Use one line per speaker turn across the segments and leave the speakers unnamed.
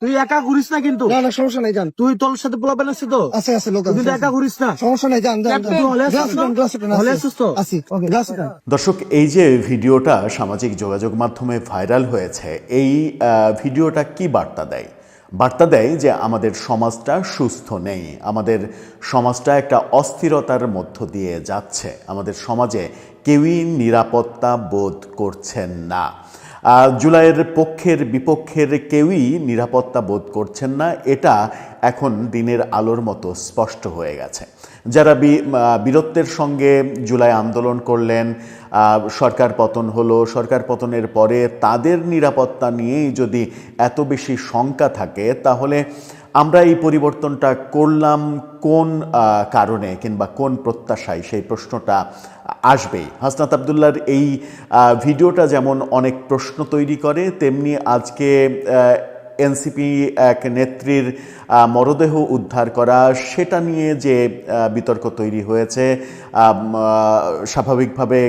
তুই একা ঘুরিস না কিন্তু।
না না সমস্যা নাই, যান।
তুই তোর সাথে পোলাপেন আছে তো?
আছে আছে লোক আছে,
তুই কিন্তু একা ঘুরিস না।
সমস্যা নাই, যান যান।
তুই হলে আসছিস তো? হলে আসছিস তো?
আছি, ওকে, গ্লাস দেন।
দর্শক, এই যে ভিডিওটা সামাজিক যোগাযোগ মাধ্যমে ভাইরাল হয়েছে, এই ভিডিওটা কি বার্তা দেয়? বার্তা দেয় যে আমাদের সমাজটা সুস্থ নেই, আমাদের সমাজটা একটা অস্থিরতার মধ্য দিয়ে যাচ্ছে, আমাদের সমাজে কেউই নিরাপত্তা বোধ করছেন না। জুলাইয়ের পক্ষের বিপক্ষের কেউই নিরাপত্তা বোধ করছেন না, এটা এখন দিনের আলোর মতো স্পষ্ট হয়ে গেছে। যারা বীরত্বের সঙ্গে জুলাই আন্দোলন করলেন, সরকার পতন হলো, সরকার পতনের পরে তাদের নিরাপত্তা নিয়েই যদি এত বেশি শঙ্কা থাকে, তাহলে আমরা এই পরিবর্তনটা করলাম কোন কারণে কিংবা কোন প্রত্যাশায়, সেই প্রশ্নটা আসবেই। হাসনাত আবদুল্লাহর এই ভিডিওটা যেমন অনেক প্রশ্ন তৈরি করে, তেমনি আজকে এনসিপি এক নেত্রীর মরদেহ উদ্ধার করা, সেটা নিয়ে যে বিতর্ক তৈরি হয়েছে, স্বাভাবিকভাবে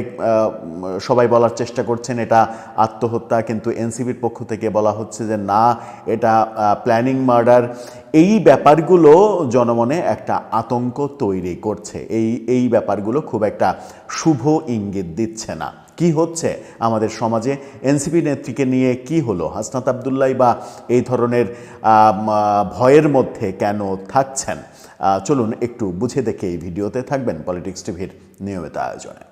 সবাই বলার চেষ্টা করছেন এটা আত্মহত্যা, কিন্তু এনসিপির পক্ষ থেকে বলা হচ্ছে যে না, এটা প্ল্যানিং মার্ডার। এই ব্যাপারগুলো জনমনে একটা আতঙ্ক তৈরি করছে। এই ব্যাপারগুলো খুব একটা শুভ ইঙ্গিত দিচ্ছে না। কি হচ্ছে আমাদের সমাজে? এনসিপি নেত্রীকে নিয়ে কি হলো? হাসনাত আবদুল্লাহ বা এই ধরনের ভয়ের মধ্যে কেন থাকছেন? চলুন একটু বুঝে দেখে এই ভিডিওতে থাকবেন পলিটিক্স টিভির নিয়মিত আয়োজনে।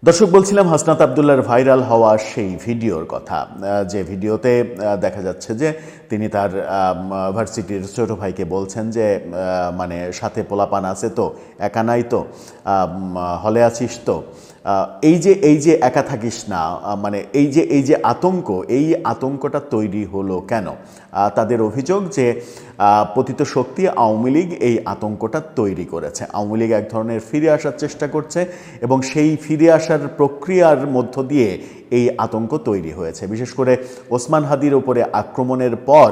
দর্শক, বলছিলাম হাসনাত আবদুল্লাহর ভাইরাল হওয়া সেই ভিডিওর কথা, যে ভিডিওতে দেখা যাচ্ছে যে তিনি তার ভার্সিটির ছোট ভাইকে বলছেন যে মানে সাথে পোলাপান আছে তো, একা নাই তো, হলে আছিস তো, এই যে একা থাকিস না, মানে এই যে আতঙ্ক, এই আতঙ্কটা তৈরি হলো কেন? তাদের অভিযোগ যে পতিত শক্তি আওয়ামী লীগ এই আতঙ্কটা তৈরি করেছে। আওয়ামী লীগ এক ধরনের ফিরে আসার চেষ্টা করছে এবং সেই ফিরে আসার প্রক্রিয়ার মধ্য দিয়ে এই আতঙ্ক তৈরি হয়েছে। বিশেষ করে ওসমান হাদির উপরে আক্রমণের পর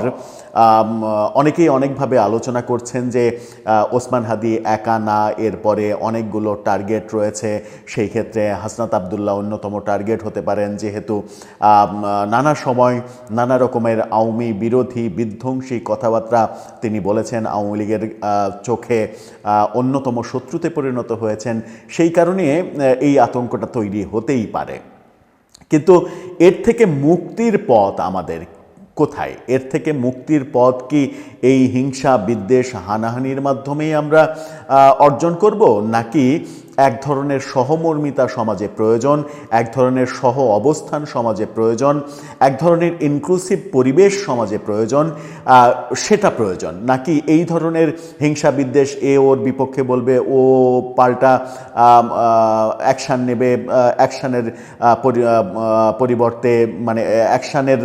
অনেকেই অনেকভাবে আলোচনা করছেন যে ওসমান হাদি একা না, এরপরে অনেকগুলো টার্গেট রয়েছে, সেই ক্ষেত্রে হাসনাত আবদুল্লাহ অন্যতম টার্গেট হতে পারেন, যেহেতু নানা সময় নানা রকমের আওয়ামী বিরোধী বিধ্বংসী কথাবার্তা তিনি বলেছেন, আওয়ামী লীগের চোখে অন্যতম শত্রুতে পরিণত হয়েছেন, সেই কারণে এই আতঙ্কটা তৈরি হতেই পারে। কিন্তু এর থেকে মুক্তির পথ আমাদের কোথায়? এর থেকে মুক্তির পথ কি এই হিংসা বিদ্বেষ হানাহানির মাধ্যমেই আমরা অর্জন করব, নাকি এক ধরনের সহমর্মিতা সমাজে প্রয়োজন, এক ধরনের সহ অবস্থান সমাজে প্রয়োজন, এক ধরনের ইনক্লুসিভ পরিবেশ সমাজে প্রয়োজন, সেটা প্রয়োজন, নাকি এই ধরনের হিংসা বিদ্বেষ, এ ওর বিপক্ষে বলবে, ও পাল্টা অ্যাকশান নেবে, অ্যাকশানের পরিবর্তে মানে অ্যাকশানের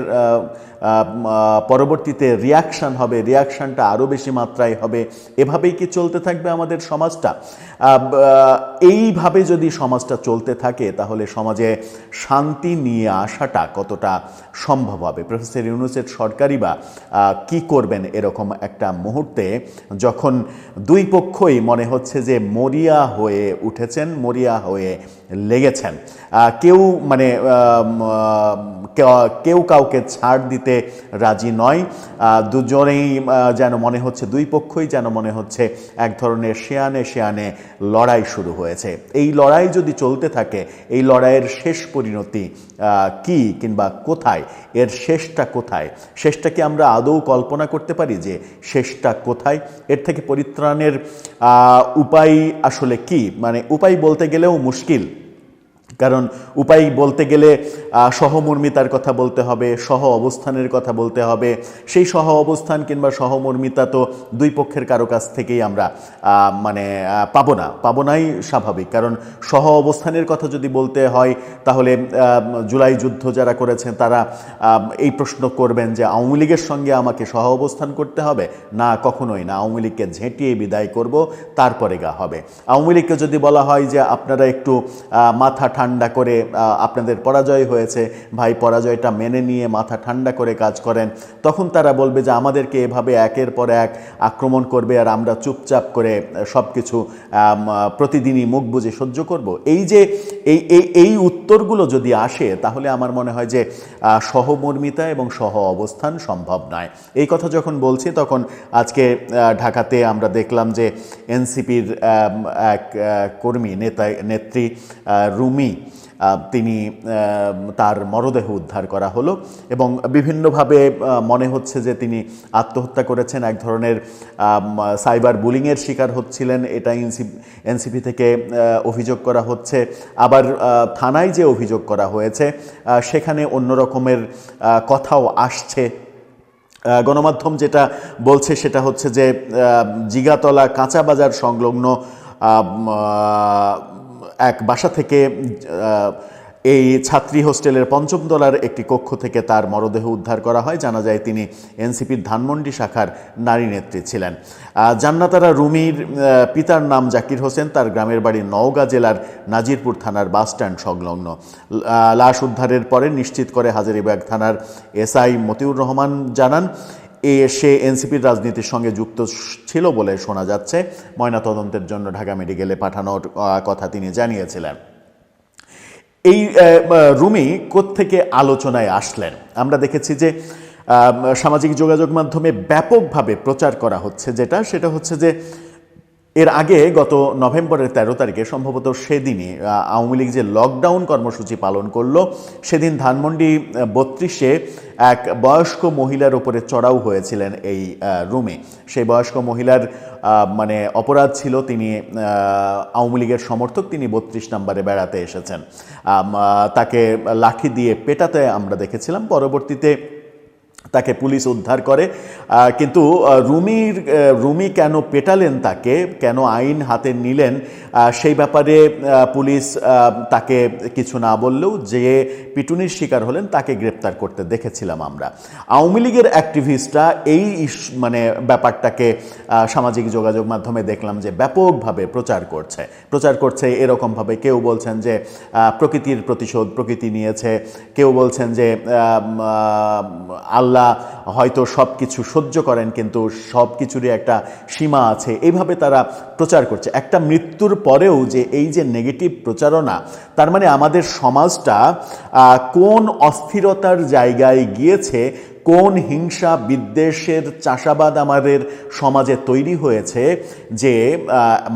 পরবর্তীতে রিয়াকশান হবে, রিয়াকশানটা আরও বেশি মাত্রায় হবে, এভাবেই কি চলতে থাকবে আমাদের সমাজটা? এইভাবে যদি সমাজটা চলতে থাকে, তাহলে সমাজে শান্তি নিয়ে আসাটা কতটা সম্ভব হবে? প্রফেসর ইউনূসের সরকারই বা কী করবেন এরকম একটা মুহূর্তে, যখন দুই পক্ষই মনে হচ্ছে যে মরিয়া হয়ে উঠেছেন, মরিয়া হয়ে লেগেছেন, কেউ মানে কেউ কাউকে ছাড় দিতে রাজি নয়, দুজনেই যেন মনে হচ্ছে, দুই পক্ষই যেন মনে হচ্ছে এক ধরনের শেয়ানে লড়াই শুরু হয়েছে। এই লড়াই যদি চলতে থাকে, এই লড়াইয়ের শেষ পরিণতি কি কিংবা কোথায়, এর শেষটা কোথায়? শেষটা কি আমরা আদৌ কল্পনা করতে পারি যে শেষটা কোথায়? এর থেকে পরিত্রাণের উপায় আসলে কি? মানে উপায় বলতে গেলেও মুশকিল, কারণ উপায় বলতে গেলে সহমর্মিতার কথা বলতে হবে, সহ অবস্থানের কথা বলতে হবে। সেই সহ অবস্থান কিংবা সহমর্মিতা তো দুই পক্ষের কারো কাছ থেকেই আমরা মানে পাবো নাই স্বাভাবিক। কারণ সহ অবস্থানের কথা যদি বলতে হয়, তাহলে জুলাই যুদ্ধ যারা করেছেন তারা এই প্রশ্ন করবেন যে আওয়ামী লীগের সঙ্গে আমাকে সহ অবস্থান করতে হবে? না, কখনোই না। আওয়ামী লীগকে ঝেঁটিয়ে বিদায় করব, তারপরে গা হবে। আওয়ামী লীগকে যদি বলা হয় যে আপনারা একটু মাথা ঠান্ডা করে আপনাদের পরাজয় হয়েছে, ভাই পরাজয়টা মেনে নিয়ে মাথা ঠান্ডা করে কাজ করেন, তখন তারা বলবে যে আমাদেরকে এভাবে একের পর এক আক্রমণ করবে আর আমরা চুপচাপ করে সব কিছু প্রতিদিনই মুখ বুজে সহ্য করব। এই যে এই উত্তরগুলো যদি আসে তাহলে আমার মনে হয় যে সহমর্মিতা এবং সহ অবস্থান সম্ভব নয়। এই কথা যখন বলছি তখন আজকে ঢাকাতে আমরা দেখলাম যে এনসিপির এক কর্মী নেত্রী রুমি, তিনি তার মরদেহ উদ্ধার করা হলো এবং বিভিন্নভাবে মনে হচ্ছে যে তিনি আত্মহত্যা করেছেন, এক ধরনের সাইবার বুলিংয়ের শিকার হচ্ছিলেন, এটা এনসিপি থেকে অভিযোগ করা হচ্ছে। আবার থানায় যে অভিযোগ করা হয়েছে সেখানে অন্য রকমের কথাও আসছে। গণমাধ্যম যেটা বলছে সেটা হচ্ছে যে জিগাতলা কাঁচা বাজার সংলগ্ন এক বাসা থেকে এই ছাত্রী হোস্টেলের ৫ম তলার একটি কক্ষ থেকে তার মরদেহ উদ্ধার করা হয়। জানা যায় তিনি এনসিপির ধানমন্ডি শাখার নারী নেত্রী ছিলেন। জান্নাতারা রুমির পিতার নাম জাকির হোসেন, তার গ্রামের বাড়ি নওগাঁ জেলার নাজিরপুর থানার বাসস্ট্যান্ড সংলগ্ন। লাশ উদ্ধারের পরে নিশ্চিত করে হাজারীবাগ থানার এসআই মতিউর রহমান জানান সে এনসিপির রাজনীতির সঙ্গে যুক্ত ছিল বলে শোনা যাচ্ছে। ময়নাতদন্তের জন্য ঢাকা মেডিকেলে পাঠানোর কথা তিনি জানিয়েছিলেন। এই রুমি কোত্থেকে আলোচনায় আসলেন? আমরা দেখেছি যে সামাজিক যোগাযোগ মাধ্যমে ব্যাপকভাবে প্রচার করা হচ্ছে, সেটা হচ্ছে যে এর আগে গত নভেম্বরের 13 তারিখে সম্ভবত সেদিনই আওয়ামী লীগ যে লকডাউন কর্মসূচি পালন করলো, সেদিন ধানমন্ডি 32-এ এক বয়স্ক মহিলার উপরে চড়াও হয়েছিলেন এই রুমে। সেই বয়স্ক মহিলার মানে অপরাধ ছিল তিনি আওয়ামী লীগের সমর্থক, তিনি 32 নম্বরে বেড়াতে এসেছেন। তাকে লাঠি দিয়ে পেটাতে আমরা দেখেছিলাম। পরবর্তীতে তাকে পুলিশ উদ্ধার করে, কিন্তু রুমি কেন পেটালেন তাকে, কেন আইন হাতে নিলেন, সেই ব্যাপারে পুলিশ তাকে কিছু না বললেও যে পিটুনির শিকার হলেন তাকে গ্রেপ্তার করতে দেখেছিলাম আমরা। আওয়ামী লীগের অ্যাক্টিভিস্টরা এই মানে ব্যাপারটাকে সামাজিক যোগাযোগ মাধ্যমে দেখলাম যে ব্যাপকভাবে প্রচার করছে এরকমভাবে। কেউ বলছেন যে প্রকৃতির প্রতিশোধ প্রকৃতি নিয়েছে, কেউ বলছেন যে আল্লাহ হয়তো সব কিছু সহ্য করেন কিন্তু সব কিছুরই একটা সীমা আছে। এইভাবে তারা প্রচার করছে। একটা মৃত্যুর পরেও যে এই যে নেগেটিভ প্রচারণা, তার মানে আমাদের সমাজটা কোন অস্থিরতার জায়গায় গিয়েছে, কোন হিংসা বিদ্বেষের চাষাবাদ আমাদের সমাজে তৈরি হয়েছে যে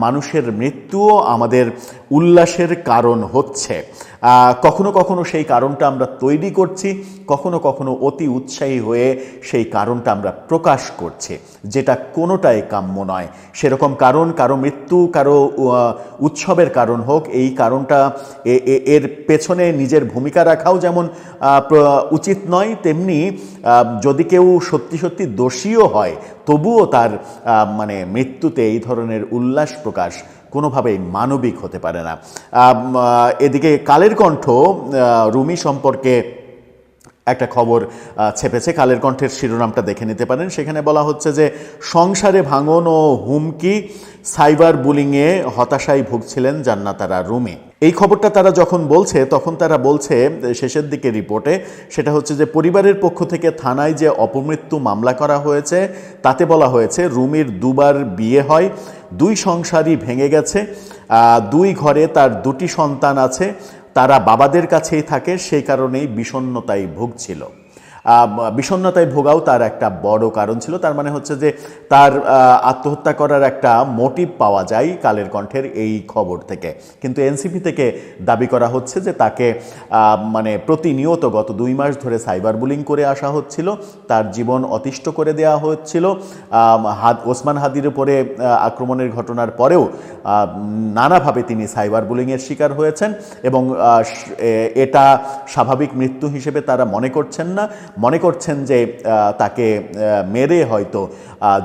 মানুষের মৃত্যুও আমাদের উল্লাসের কারণ হচ্ছে। কখনো কখনো সেই কারণটা আমরা তৈরি করছি, কখনো কখনো অতি উৎসাহী হয়ে সেই কারণটা আমরা প্রকাশ করছি, যেটা কোনোটাই কাম্য নয়। সেরকম কারো মৃত্যু, কারো উৎসবের কারণ হোক, এই কারণটা এর পেছনে নিজের ভূমিকা রাখাও যেমন উচিত নয়, তেমনি যদি কেউ সত্যি সত্যি দোষীও হয় তবুও তার মানে মৃত্যুতে এই ধরনের উল্লাস প্রকাশ কোনোভাবেই মানবিক হতে পারে না। এদিকে কালের কণ্ঠ রুমি সম্পর্কে একটা খবর ছেপেছে। কালের কণ্ঠের শিরোনামটা দেখে নিতে পারেন। সেখানে বলা হচ্ছে যে সংসারে ভাঙন ও হুমকি, সাইবার বুলিংয়ে হতাশায় ভুগছিলেন জান্নাতারা রুমি। এই খবরটা তারা যখন বলছে তখন তারা বলছে শেষের দিকে রিপোর্টে, সেটা হচ্ছে যে পরিবারের পক্ষ থেকে থানায় যে অপমৃত্যু মামলা করা হয়েছে তাতে বলা হয়েছে রুমির 2বার বিয়ে হয়, 2 সংসারই ভেঙে গেছে, 2 ঘরে তার 2টি সন্তান আছে, তারা বাবাদের কাছেই থাকে, সেই কারণেই বিষণ্ণতায় ভুগছিল। বিষণ্ণতায় ভোগাও তার একটা বড় কারণ ছিল। তার মানে হচ্ছে যে তার আত্মহত্যা করার একটা মোটিভ পাওয়া যায় কালের কণ্ঠের এই খবর থেকে। কিন্তু এনসিপি থেকে দাবি করা হচ্ছে যে তাকে মানে প্রতিনিয়ত গত 2 মাস ধরে সাইবার বুলিং করে আসা হচ্ছিল, তার জীবন অতিষ্ঠ করে দেওয়া হচ্ছিল। ওসমান হাদির উপরে আক্রমণের ঘটনার পরেও নানাভাবে তিনি সাইবার বুলিংয়ের শিকার হয়েছেন এবং এটা স্বাভাবিক মৃত্যু হিসেবে তারা মনে করছেন না, মনে করছেন যে তাকে মেরে হয়তো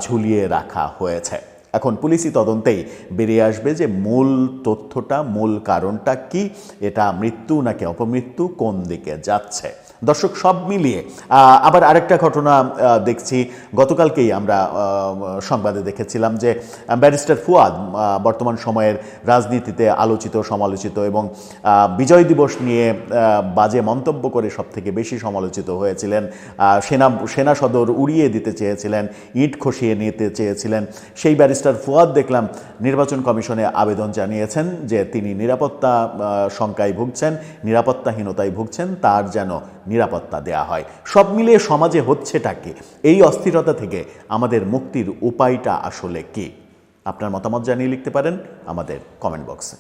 ঝুলিয়ে রাখা হয়েছে। এখন পুলিশি তদন্তেই বেরিয়ে আসবে যে মূল তথ্যটা, মূল কারণটা কি, এটা মৃত্যু নাকি অপমৃত্যু, কোন দিকে যাচ্ছে। দর্শক, সব মিলিয়ে আবার আরেকটা ঘটনা দেখছি, গতকালকেই আমরা সংবাদে দেখেছিলাম যে ব্যারিস্টার ফুয়াদ বর্তমান সময়ের রাজনীতিতে আলোচিত, সমালোচিত এবং বিজয় দিবস নিয়ে বাজে মন্তব্য করে সবথেকে বেশি সমালোচিত হয়েছিলেন। সেনা সদর উড়িয়ে দিতে চেয়েছিলেন, ইট খসিয়ে নিতে চেয়েছিলেন। সেই ব্যারিস্টার ফুয়াদ দেখলাম নির্বাচন কমিশনে আবেদন জানিয়েছেন যে তিনি নিরাপত্তা শঙ্কায় ভুগছেন, নিরাপত্তাহীনতায় ভুগছেন, তার যেন নিরাপত্তা দেয়া হয়। সব মিলিয়ে সমাজে হচ্ছেটা কি, এই অস্থিরতা থেকে আমাদের মুক্তির উপায়টা আসলে কি? আপনার মতামত জানিয়ে লিখতে পারেন আমাদের কমেন্ট বক্সে।